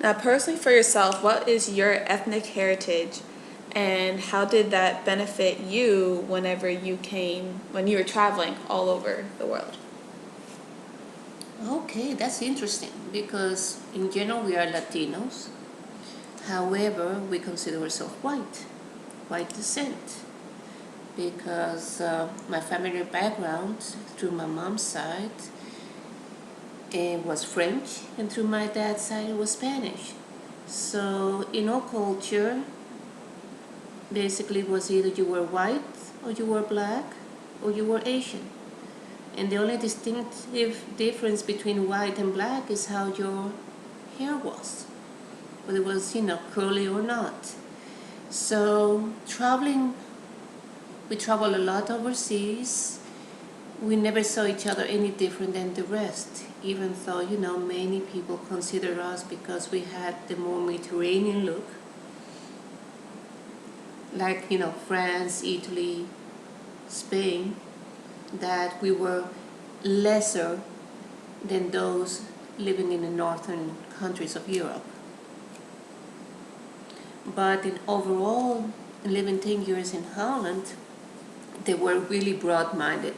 Now, personally for yourself, what is your ethnic heritage and how did that benefit you when you were traveling all over the world? Okay, that's interesting because in general we are Latinos. However, we consider ourselves white descent, because my family background through my mom's side it was French, and through my dad's side it was Spanish. So in our culture, basically it was either you were white or you were black or you were Asian. And the only distinctive difference between white and black is how your hair was, whether it was, curly or not. So we traveled a lot overseas. We never saw each other any different than the rest, even though, many people consider us, because we had the more Mediterranean look, like, France, Italy, Spain, that we were lesser than those living in the northern countries of Europe. But overall, living 10 years in Holland, they were really broad-minded.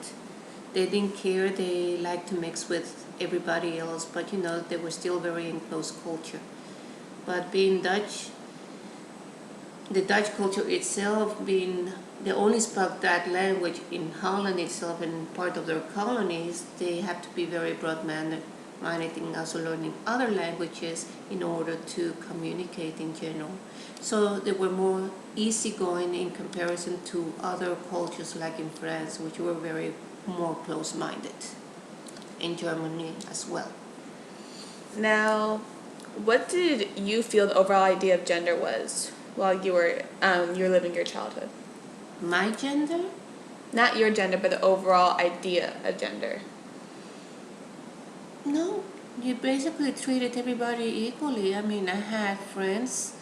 They didn't care, they liked to mix with everybody else, but they were still very in close culture. But being Dutch, the Dutch culture itself, being they only spoke that language in Holland itself and part of their colonies, they have to be very broad-minded and also learning other languages in order to communicate in general. So they were more easygoing in comparison to other cultures like in France, which were very more close-minded, in Germany as well. Now, what did you feel the overall idea of gender was while you were living your childhood? My gender? Not your gender, but the overall idea of gender. No, you basically treated everybody equally. I mean, I had friends,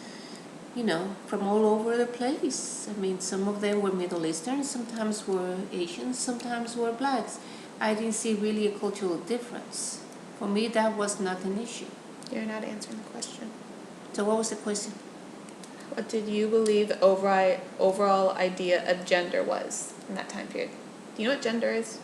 from all over the place. I mean, some of them were Middle Eastern, sometimes were Asians, sometimes were blacks. I didn't see really a cultural difference. For me, that was not an issue. You're not answering the question. So what was the question? What did you believe the overall idea of gender was in that time period? Do you know what gender is?